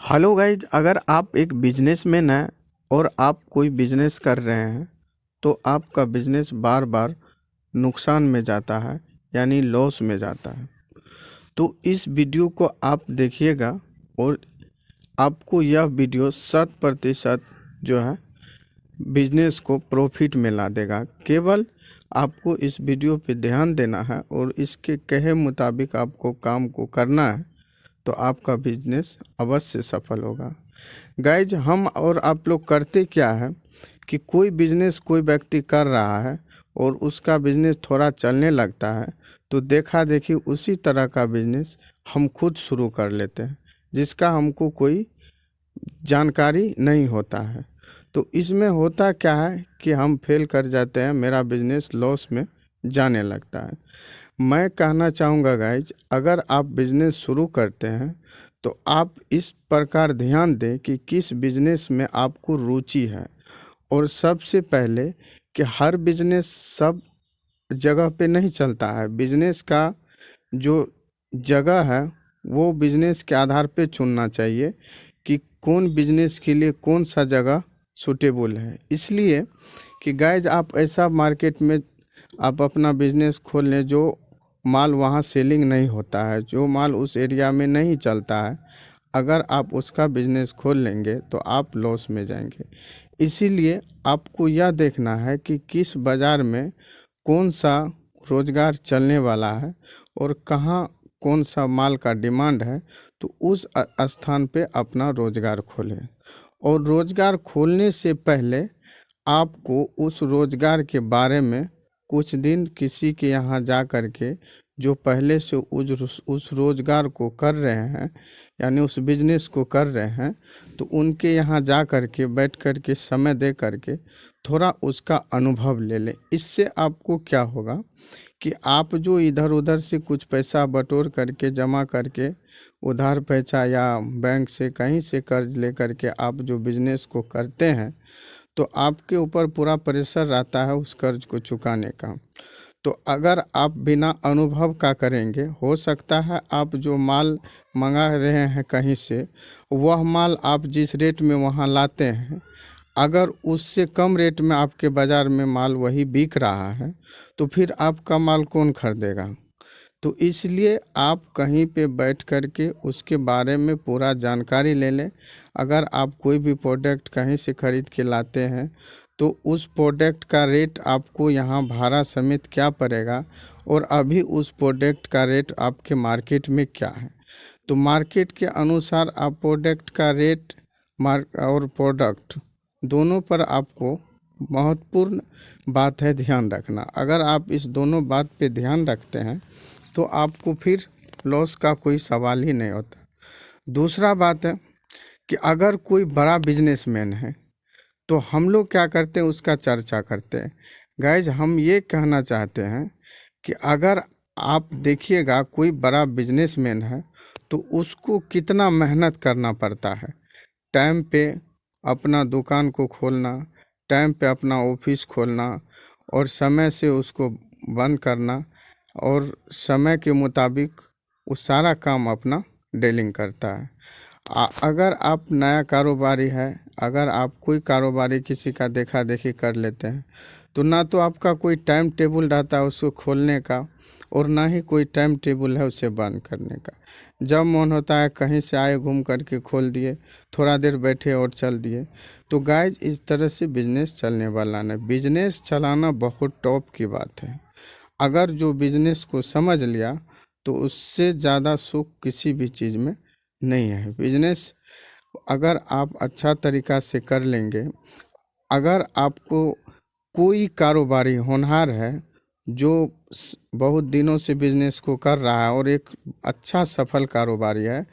Hello guys, अगर आप एक बिजनेसमैन हैं और आप कोई बिजनेस कर रहे हैं तो आपका बिजनेस बार बार नुकसान में जाता है, यानी लॉस में जाता है। तो इस वीडियो को आप देखिएगा और आपको यह वीडियो 100% जो है बिजनेस को प्रॉफिट में ला देगा। केवल आपको इस वीडियो पे ध्यान देना है और इसके कहे मुताबिक आपको काम को करना है, तो आपका बिजनेस अवश्य सफल होगा। गाइज, हम और आप लोग करते क्या है कि कोई बिजनेस कोई व्यक्ति कर रहा है और उसका बिजनेस थोड़ा चलने लगता है तो देखा देखी उसी तरह का बिजनेस हम खुद शुरू कर लेते हैं, जिसका हमको कोई जानकारी नहीं होता है। तो इसमें होता क्या है कि हम फेल कर जाते हैं, मेरा बिजनेस लॉस में जाने लगता है। मैं कहना चाहूँगा गाइज, अगर आप बिजनेस शुरू करते हैं तो आप इस प्रकार ध्यान दें कि किस बिजनेस में आपको रुचि है। और सबसे पहले कि हर बिजनेस सब जगह पे नहीं चलता है। बिजनेस का जो जगह है वो बिजनेस के आधार पे चुनना चाहिए कि कौन बिजनेस के लिए कौन सा जगह सूटेबल है। इसलिए कि गाइज, आप ऐसा मार्केट में आप अपना बिजनेस खोल लें जो माल वहाँ सेलिंग नहीं होता है, जो माल उस एरिया में नहीं चलता है। अगर आप उसका बिजनेस खोल लेंगे तो आप लॉस में जाएंगे। इसीलिए आपको यह देखना है कि किस बाज़ार में कौन सा रोज़गार चलने वाला है और कहाँ कौन सा माल का डिमांड है, तो उस स्थान पे अपना रोज़गार खोलें। और रोज़गार खोलने से पहले आपको उस रोज़गार के बारे में कुछ दिन किसी के यहाँ जा कर के, जो पहले से उस रोज़गार को कर रहे हैं, यानी उस बिजनेस को कर रहे हैं, तो उनके यहाँ जा कर के बैठ कर के समय दे कर के थोड़ा उसका अनुभव ले लें। इससे आपको क्या होगा कि आप जो इधर उधर से कुछ पैसा बटोर करके जमा करके उधार पैसा या बैंक से कहीं से कर्ज ले करके आप जो बिजनेस को करते हैं, तो आपके ऊपर पूरा प्रेशर रहता है उस कर्ज को चुकाने का। तो अगर आप बिना अनुभव का करेंगे, हो सकता है आप जो माल मंगा रहे हैं कहीं से, वह माल आप जिस रेट में वहाँ लाते हैं, अगर उससे कम रेट में आपके बाज़ार में माल वही बिक रहा है, तो फिर आपका माल कौन खरीदेगा। तो इसलिए आप कहीं पे बैठ कर के उसके बारे में पूरा जानकारी ले लें। अगर आप कोई भी प्रोडक्ट कहीं से ख़रीद के लाते हैं तो उस प्रोडक्ट का रेट आपको यहाँ भाड़ा समेत क्या पड़ेगा और अभी उस प्रोडक्ट का रेट आपके मार्केट में क्या है। तो मार्केट के अनुसार आप प्रोडक्ट का रेट और प्रोडक्ट दोनों पर आपको महत्वपूर्ण बात है ध्यान रखना। अगर आप इस दोनों बात पे ध्यान रखते हैं तो आपको फिर लॉस का कोई सवाल ही नहीं होता। दूसरा बात है कि अगर कोई बड़ा बिजनेसमैन है तो हम लोग क्या करते हैं, उसका चर्चा करते हैं। गाइज, हम ये कहना चाहते हैं कि अगर आप देखिएगा कोई बड़ा बिजनेसमैन है तो उसको कितना मेहनत करना पड़ता है। टाइम पे अपना दुकान को खोलना, टाइम पे अपना ऑफिस खोलना और समय से उसको बंद करना, और समय के मुताबिक वो सारा काम अपना डीलिंग करता है। अगर आप नया कारोबारी है, अगर आप कोई कारोबारी किसी का देखा देखी कर लेते हैं, तो ना तो आपका कोई टाइम टेबल रहता है उसको खोलने का, और ना ही कोई टाइम टेबल है उसे बंद करने का। जब मन होता है कहीं से आए घूम करके खोल दिए, थोड़ा देर बैठे और चल दिए। तो गाइज, इस तरह से बिजनेस चलने वाला नहीं। बिजनेस चलाना बहुत टॉप की बात है। अगर जो बिजनेस को समझ लिया तो उससे ज़्यादा सुख किसी भी चीज़ में नहीं है। बिजनेस अगर आप अच्छा तरीक़ा से कर लेंगे, अगर आपको कोई कारोबारी होनहार है जो बहुत दिनों से बिजनेस को कर रहा है और एक अच्छा सफल कारोबारी है,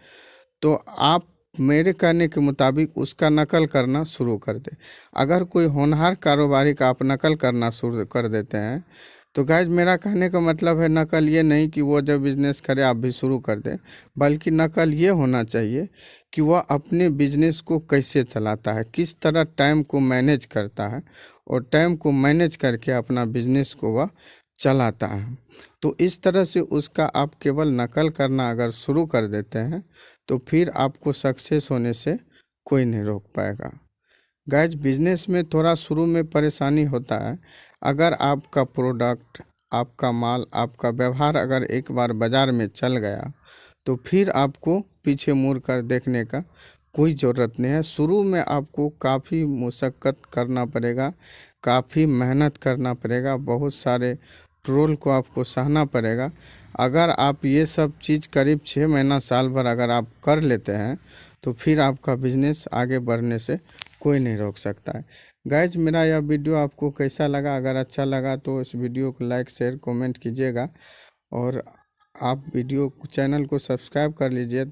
तो आप मेरे कहने के मुताबिक उसका नकल करना शुरू कर दें। अगर कोई होनहार कारोबारी का आप नकल करना शुरू कर देते हैं, तो गाइज, मेरा कहने का मतलब है नकल ये नहीं कि वो जब बिज़नेस करे आप भी शुरू कर दें, बल्कि नकल ये होना चाहिए कि वह अपने बिजनेस को कैसे चलाता है, किस तरह टाइम को मैनेज करता है और टाइम को मैनेज करके अपना बिजनेस को वह चलाता है। तो इस तरह से उसका आप केवल नकल करना अगर शुरू कर देते हैं तो फिर आपको सक्सेस होने से कोई नहीं रोक पाएगा। गाइज, बिजनेस में थोड़ा शुरू में परेशानी होता है। अगर आपका प्रोडक्ट, आपका माल, आपका व्यवहार अगर एक बार बाज़ार में चल गया तो फिर आपको पीछे मुड़ कर देखने का कोई ज़रूरत नहीं है। शुरू में आपको काफ़ी मुशक्क़त करना पड़ेगा, काफ़ी मेहनत करना पड़ेगा, बहुत सारे ट्रोल को आपको सहना पड़ेगा। अगर आप ये सब चीज़ करीब 6 महीना साल भर अगर आप कर लेते हैं तो फिर आपका बिजनेस आगे बढ़ने से कोई नहीं रोक सकता है। गाइज, मेरा यह वीडियो आपको कैसा लगा? अगर अच्छा लगा तो इस वीडियो को लाइक, शेयर, कमेंट कीजिएगा और आप चैनल को सब्सक्राइब कर लीजिए।